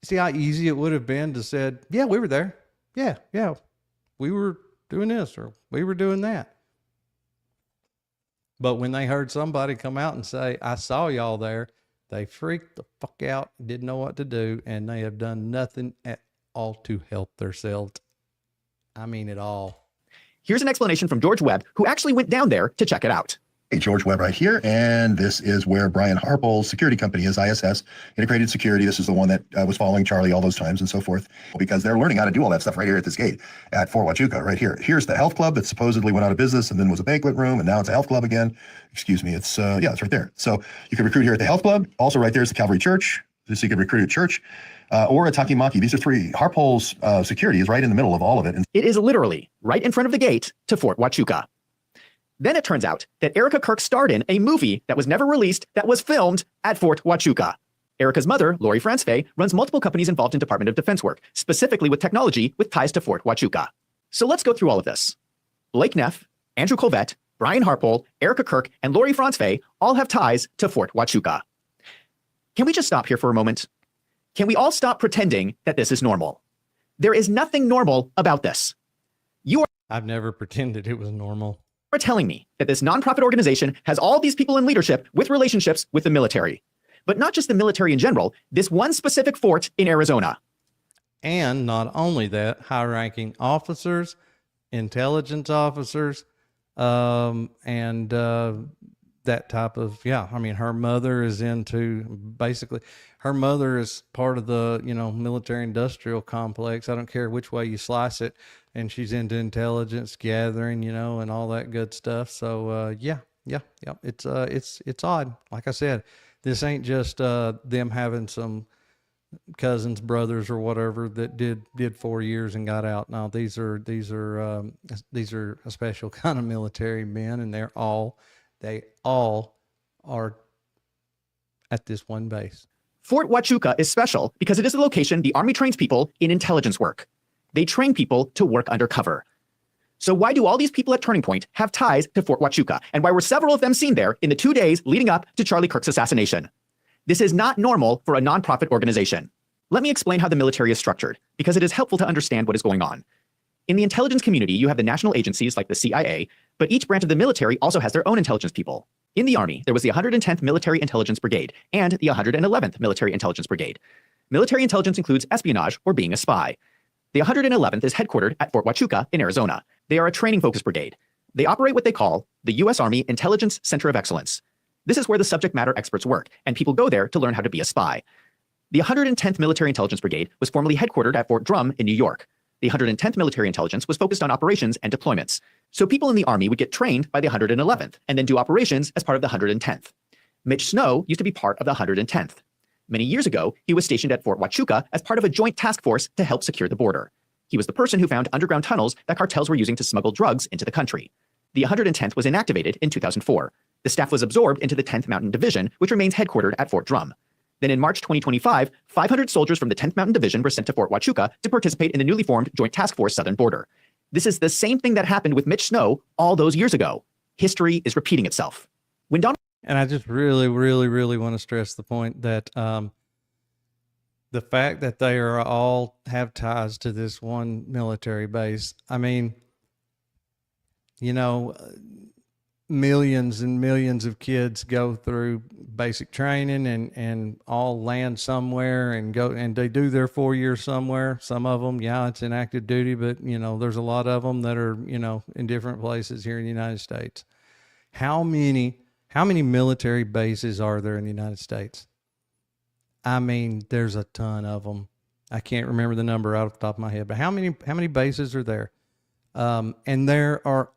See how easy it would have been to said, yeah, we were there. Yeah, we were doing this or we were doing that. But when they heard somebody come out and say, I saw y'all there, they freaked the fuck out, didn't know what to do, and they have done nothing at all to help themselves. I mean it all. Here's an explanation from George Webb, who actually went down there to check it out. Hey, George Webb right here, and this is where Brian Harpole's security company is, ISS, Integrated Security. This is the one that was following Charlie all those times and so forth, because they're learning how to do all that stuff right here at this gate at Fort Huachuca, right here. Here's the health club that supposedly went out of business and then was a banquet room, and now it's a health club again. Excuse me, it's it's right there. So you can recruit here at the health club. Also right there is the Calvary Church, so you can recruit at church, or at Takimaki. These are three. Harpole's security is right in the middle of all of it. And it is literally right in front of the gate to Fort Huachuca. Then it turns out that Erica Kirk starred in a movie that was never released that was filmed at Fort Huachuca. Erica's mother, Lori Franzfey, runs multiple companies involved in Department of Defense work, specifically with technology with ties to Fort Huachuca. So let's go through all of this. Blake Neff, Andrew Colvette, Brian Harpole, Erica Kirk, and Lori Franzfey all have ties to Fort Huachuca. Can we just stop here for a moment? Can we all stop pretending that this is normal? There is nothing normal about this. I've never pretended it was normal. Are telling me that this nonprofit organization has all these people in leadership with relationships with the military. But not just the military in general, this one specific fort in Arizona. And not only that, high-ranking officers, intelligence officers, and that type of, I mean, her mother is her mother is part of the, military industrial complex. I don't care which way you slice it. And she's into intelligence gathering, and all that good stuff. So, it's odd. Like I said, this ain't just them having some cousins, brothers, or whatever that did 4 years and got out. No, these are a special kind of military men, and they all are at this one base. Fort Huachuca is special because it is the location the Army trains people in intelligence work. They train people to work undercover. So why do all these people at Turning Point have ties to Fort Huachuca? And why were several of them seen there in the 2 days leading up to Charlie Kirk's assassination? This is not normal for a nonprofit organization. Let me explain how the military is structured, because it is helpful to understand what is going on. In the intelligence community, you have the national agencies like the CIA, but each branch of the military also has their own intelligence people. In the Army, there was the 110th Military Intelligence Brigade and the 111th Military Intelligence Brigade. Military intelligence includes espionage or being a spy. The 111th is headquartered at Fort Huachuca in Arizona. They are a training-focused brigade. They operate what they call the U.S. Army Intelligence Center of Excellence. This is where the subject matter experts work, and people go there to learn how to be a spy. The 110th Military Intelligence Brigade was formerly headquartered at Fort Drum in New York. The 110th Military Intelligence was focused on operations and deployments. So people in the Army would get trained by the 111th and then do operations as part of the 110th. Mitch Snow used to be part of the 110th. Many years ago, he was stationed at Fort Huachuca as part of a joint task force to help secure the border. He was the person who found underground tunnels that cartels were using to smuggle drugs into the country. The 110th was inactivated in 2004. The staff was absorbed into the 10th Mountain Division, which remains headquartered at Fort Drum. Then in March 2025, 500 soldiers from the 10th Mountain Division were sent to Fort Huachuca to participate in the newly formed Joint Task Force Southern Border. This is the same thing that happened with Mitch Snow all those years ago. History is repeating itself. When Donald And I just really, really, really want to stress the point that the fact that they are all have ties to this one military base. I mean, millions and millions of kids go through basic training and all land somewhere and go, and they do their 4 years somewhere. Some of them, it's in active duty, but there's a lot of them that are, in different places here in the United States. How many military bases are there in the United States? I mean, there's a ton of them. I can't remember the number out of the top of my head, but how many bases are there? And there are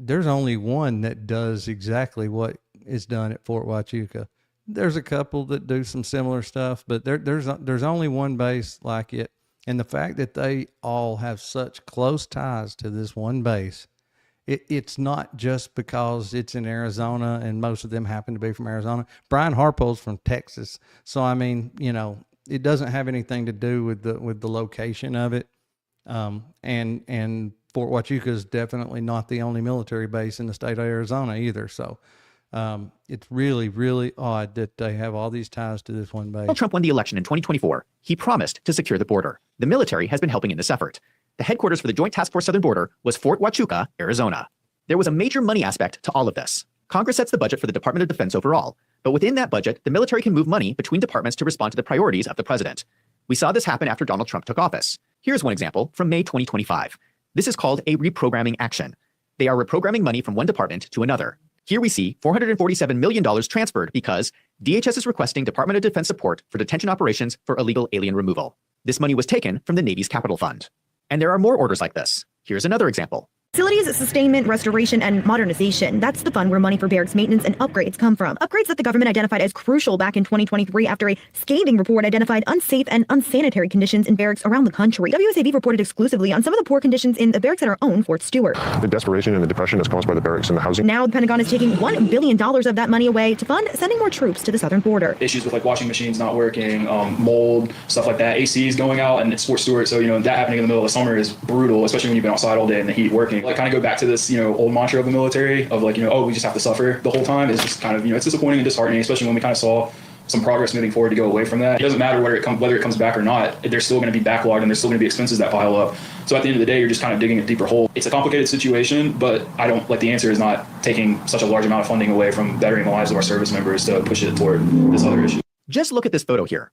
there's only one that does exactly what is done at Fort Huachuca. There's a couple that do some similar stuff, but there's only one base like it. And the fact that they all have such close ties to this one base, it's not just because it's in Arizona and most of them happen to be from Arizona. Brian Harpole's from Texas. So, I mean, it doesn't have anything to do with the location of it. And Fort Huachuca is definitely not the only military base in the state of Arizona either. So, it's really, really odd that they have all these ties to this one base. Donald Trump won the election in 2024, he promised to secure the border. The military has been helping in this effort. The headquarters for the Joint Task Force Southern Border was Fort Huachuca, Arizona. There was a major money aspect to all of this. Congress sets the budget for the Department of Defense overall, but within that budget, the military can move money between departments to respond to the priorities of the president. We saw this happen after Donald Trump took office. Here's one example from May 2025. This is called a reprogramming action. They are reprogramming money from one department to another. Here we see $447 million transferred because DHS is requesting Department of Defense support for detention operations for illegal alien removal. This money was taken from the Navy's Capital Fund. And there are more orders like this. Here's another example. Facilities sustainment, restoration, and modernization. That's the fund where money for barracks maintenance and upgrades come from. Upgrades that the government identified as crucial back in 2023 after a scathing report identified unsafe and unsanitary conditions in barracks around the country. WSAV reported exclusively on some of the poor conditions in the barracks at our own Fort Stewart. The desperation and the depression is caused by the barracks and the housing. Now the Pentagon is taking $1 billion of that money away to fund sending more troops to the southern border. Issues with like washing machines not working, mold, stuff like that, ACs going out, and it's Fort Stewart. So, that happening in the middle of the summer is brutal, especially when you've been outside all day in the heat working. Like kind of go back to this, old mantra of the military of like, oh, we just have to suffer the whole time. Is just kind of, it's disappointing and disheartening, especially when we kind of saw some progress moving forward to go away from that. It doesn't matter whether it comes back or not. There's still going to be backlogged and there's still going to be expenses that pile up. So at the end of the day, you're just kind of digging a deeper hole. It's a complicated situation, but the answer is not taking such a large amount of funding away from bettering the lives of our service members to push it toward this other issue. Just look at this photo here.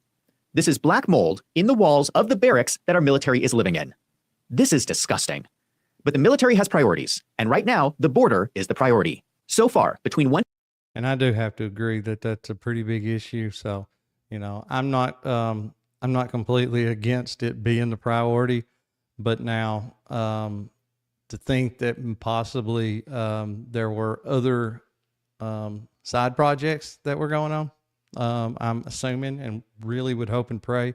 This is black mold in the walls of the barracks that our military is living in. This is disgusting. But the military has priorities, and right now, the border is the priority. So far, between one... And I do have to agree that that's a pretty big issue. So, I'm not completely against it being the priority, but now to think that possibly there were other side projects that were going on, I'm assuming and really would hope and pray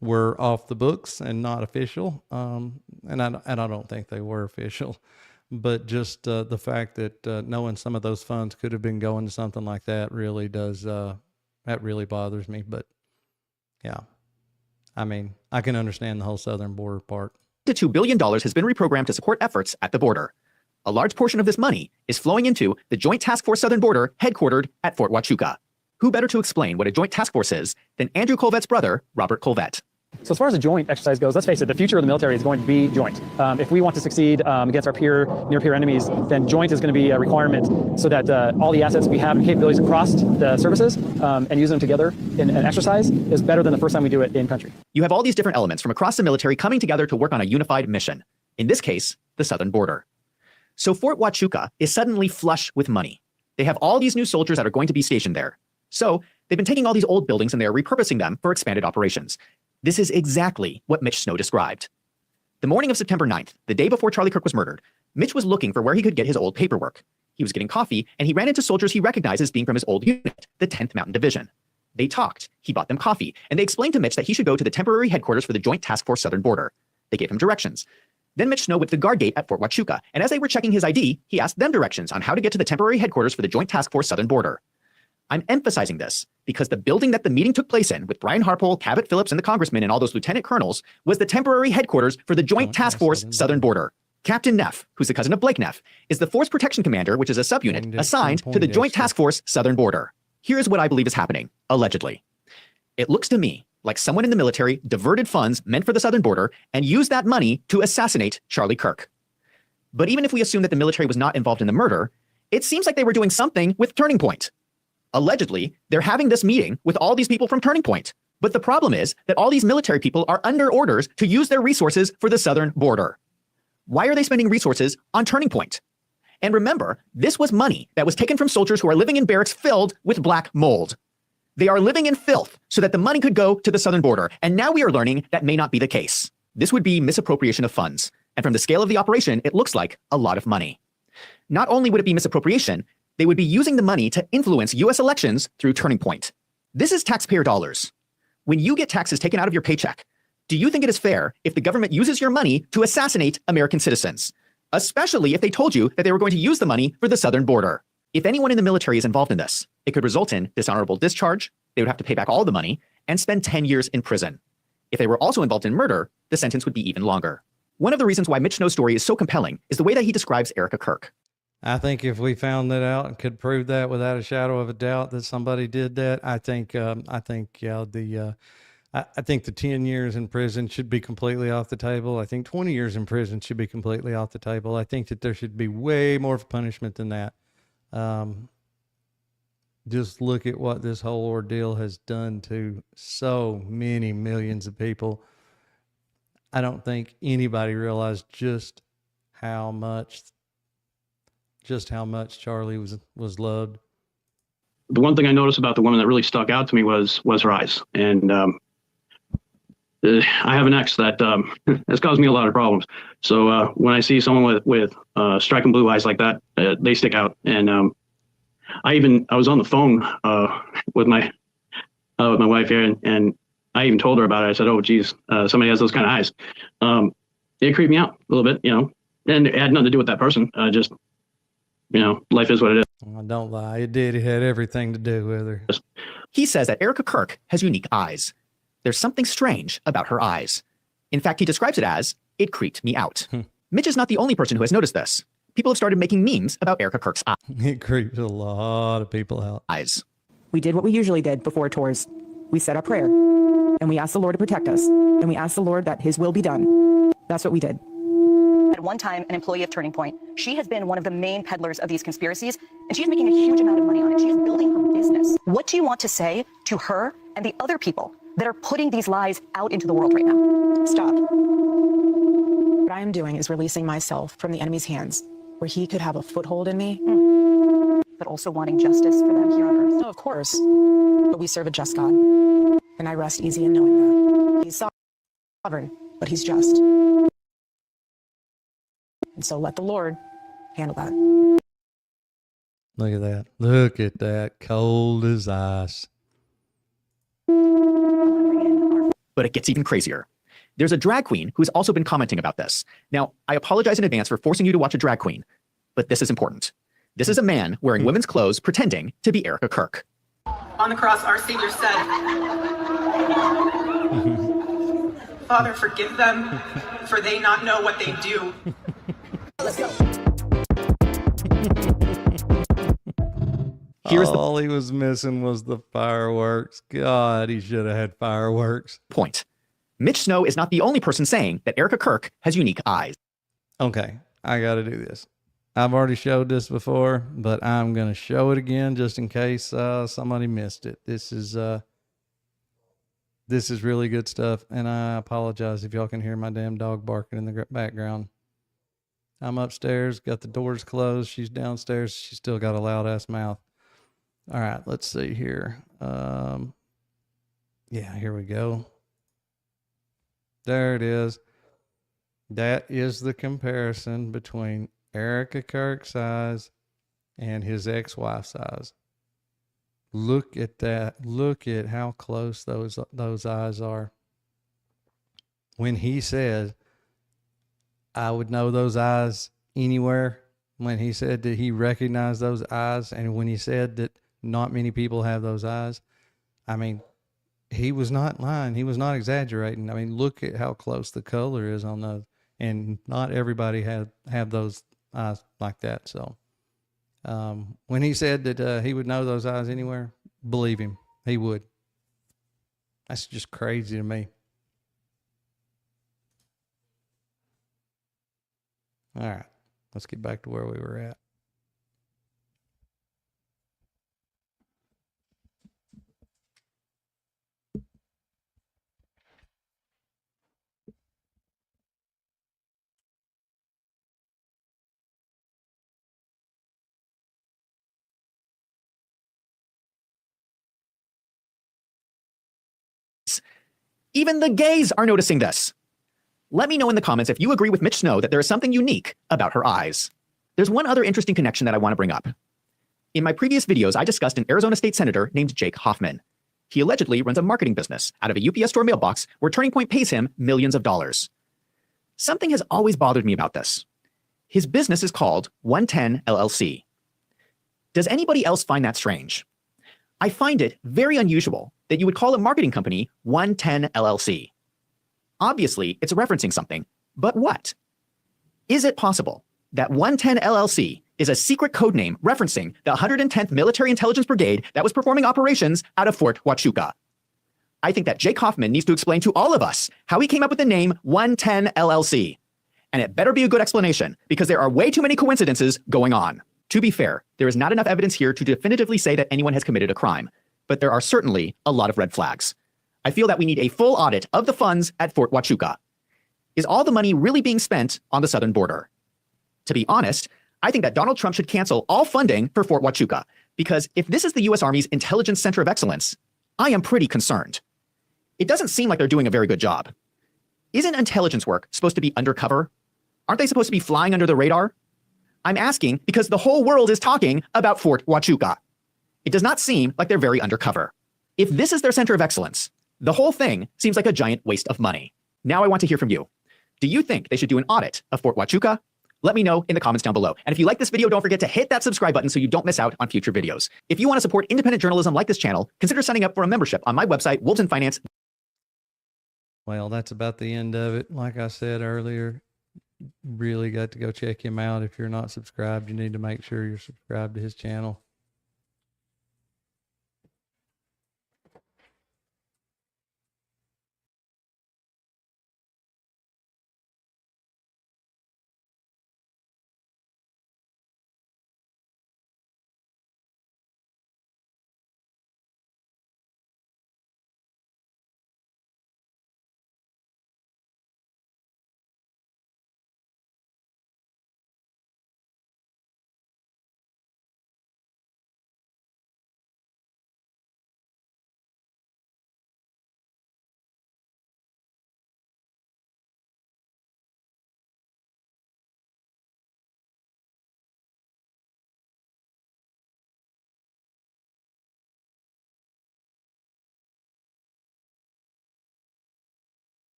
were off the books and not official. And I don't think they were official. But just the fact that knowing some of those funds could have been going to something like that really does, that really bothers me. But yeah, I mean, I can understand the whole southern border part. $2 billion has been reprogrammed to support efforts at the border. A large portion of this money is flowing into the Joint Task Force Southern Border headquartered at Fort Huachuca. Who better to explain what a Joint Task Force is than Andrew Colvette's brother, Robert Colvette? So as far as the joint exercise goes, let's face it, the future of the military is going to be joint. If we want to succeed against our near-peer enemies, then joint is going to be a requirement so that all the assets we have and capabilities across the services and use them together in an exercise is better than the first time we do it in country. You have all these different elements from across the military coming together to work on a unified mission. In this case, the southern border. So Fort Huachuca is suddenly flush with money. They have all these new soldiers that are going to be stationed there. So they've been taking all these old buildings and they're repurposing them for expanded operations. This is exactly what Mitch Snow described. The morning of September 9th, the day before Charlie Kirk was murdered, Mitch was looking for where he could get his old paperwork. He was getting coffee, and he ran into soldiers he recognized as being from his old unit, the 10th Mountain Division. They talked, he bought them coffee, and they explained to Mitch that he should go to the temporary headquarters for the Joint Task Force Southern Border. They gave him directions. Then Mitch Snow went to the guard gate at Fort Huachuca, and as they were checking his ID, he asked them directions on how to get to the temporary headquarters for the Joint Task Force Southern Border. I'm emphasizing this because the building that the meeting took place in with Brian Harpole, Cabot Phillips, and the congressman and all those lieutenant colonels was the temporary headquarters for the Joint Task Force Southern Border. Captain Neff, who's the cousin of Blake Neff, is the Force Protection Commander, which is a subunit assigned to the Joint Task Force Southern Border. Here's what I believe is happening, allegedly. It looks to me like someone in the military diverted funds meant for the Southern Border and used that money to assassinate Charlie Kirk. But even if we assume that the military was not involved in the murder, it seems like they were doing something with Turning Point. Allegedly, they're having this meeting with all these people from Turning Point. But the problem is that all these military people are under orders to use their resources for the southern border. Why are they spending resources on Turning Point? And remember, this was money that was taken from soldiers who are living in barracks filled with black mold. They are living in filth so that the money could go to the southern border. And now we are learning that may not be the case. This would be misappropriation of funds. And from the scale of the operation, it looks like a lot of money. Not only would it be misappropriation, they would be using the money to influence U.S. elections through Turning Point. This is taxpayer dollars. When you get taxes taken out of your paycheck, do you think it is fair if the government uses your money to assassinate American citizens? Especially if they told you that they were going to use the money for the southern border. If anyone in the military is involved in this, it could result in dishonorable discharge, they would have to pay back all the money, and spend 10 years in prison. If they were also involved in murder, the sentence would be even longer. One of the reasons why Mitch Snow's story is so compelling is the way that he describes Erica Kirk. I think if we found that out and could prove that without a shadow of a doubt that somebody did that, I think the 10 years in prison should be completely off the table. I think 20 years in prison should be completely off the table. I think that there should be way more punishment than that. Just look at what this whole ordeal has done to so many millions of people. I don't think anybody realized just how much Charlie was loved. The one thing I noticed about the woman that really stuck out to me was her eyes. And I have an ex that has caused me a lot of problems. So when I see someone with striking blue eyes like that, they stick out. And I was on the phone with my wife here, and I even told her about it. I said, "Oh, geez, somebody has those kind of eyes." It creeped me out a little bit, and it had nothing to do with that person. Just life is what it is. I don't lie. It did. It had everything to do with her. He says that Erica Kirk has unique eyes. There's something strange about her eyes. In fact, he describes it as, "It creeped me out." Mitch is not the only person who has noticed this. People have started making memes about Erica Kirk's It creeps a lot of people out. eyes. We did what we usually did before tours. We said a prayer, and we asked the Lord to protect us, and we asked the Lord that his will be done. That's what we did. At one time, an employee of Turning Point, she has been one of the main peddlers of these conspiracies, and she's making a huge amount of money on it. She's building her business. What do you want to say to her and the other people that are putting these lies out into the world right now? Stop. What I am doing is releasing myself from the enemy's hands, where he could have a foothold in me. But also wanting justice for them here on earth. No, of course. But we serve a just God, and I rest easy in knowing that. He's sovereign, but he's just. And so let the Lord handle that. Look at that. Look at that. Cold as ice. But it gets even crazier. There's a drag queen who's also been commenting about this. Now, I apologize in advance for forcing you to watch a drag queen, but this is important. This is a man wearing women's clothes pretending to be Erica Kirk. On the cross, our Savior said, "Father, forgive them, for they not know what they do." Let's go. All he was missing was the fireworks. God, he should have had fireworks. Point. Mitch Snow is not the only person saying that Erica Kirk has unique eyes. Okay, I got to do this. I've already showed this before, but I'm going to show it again just in case somebody missed it. This is really good stuff, and I apologize if y'all can hear my damn dog barking in the background. I'm upstairs, got the doors closed. She's downstairs. She's still got a loud ass mouth. All right, let's see here. Yeah, here we go. There it is. That is the comparison between Erica Kirk's eyes and his ex-wife's eyes. Look at that. Look at how close those eyes are. When he said, "I would know those eyes anywhere," when he said that he recognized those eyes, and when he said that not many people have those eyes, I mean, he was not lying. He was not exaggerating. I mean, look at how close the color is on those, and not everybody have those eyes like that. So when he said that he would know those eyes anywhere, believe him, he would. That's just crazy to me. All right, let's get back to where we were at. Even the gays are noticing this. Let me know in the comments if you agree with Mitch Snow that there is something unique about her eyes. There's one other interesting connection that I want to bring up. In my previous videos, I discussed an Arizona state senator named Jake Hoffman. He allegedly runs a marketing business out of a UPS store mailbox where Turning Point pays him millions of dollars. Something has always bothered me about this. His business is called 110 LLC. Does anybody else find that strange? I find it very unusual that you would call a marketing company 110 LLC. Obviously, it's referencing something, but what? Is it possible that 110 LLC is a secret code name referencing the 110th Military Intelligence Brigade that was performing operations out of Fort Huachuca? I think that Jake Hoffman needs to explain to all of us how he came up with the name 110 LLC. And it better be a good explanation, because there are way too many coincidences going on. To be fair, there is not enough evidence here to definitively say that anyone has committed a crime, but there are certainly a lot of red flags. I feel that we need a full audit of the funds at Fort Huachuca. Is all the money really being spent on the southern border? To be honest, I think that Donald Trump should cancel all funding for Fort Huachuca, because if this is the U.S. Army's intelligence center of excellence, I am pretty concerned. It doesn't seem like they're doing a very good job. Isn't intelligence work supposed to be undercover? Aren't they supposed to be flying under the radar? I'm asking because the whole world is talking about Fort Huachuca. It does not seem like they're very undercover. If this is their center of excellence, the whole thing seems like a giant waste of money. Now I want to hear from you. Do you think they should do an audit of Fort Huachuca? Let me know in the comments down below. And if you like this video, don't forget to hit that subscribe button so you don't miss out on future videos. If you want to support independent journalism like this channel, consider signing up for a membership on my website, Wolves and Finance. Well, that's about the end of it. Like I said earlier, really got to go check him out. If you're not subscribed, you need to make sure you're subscribed to his channel.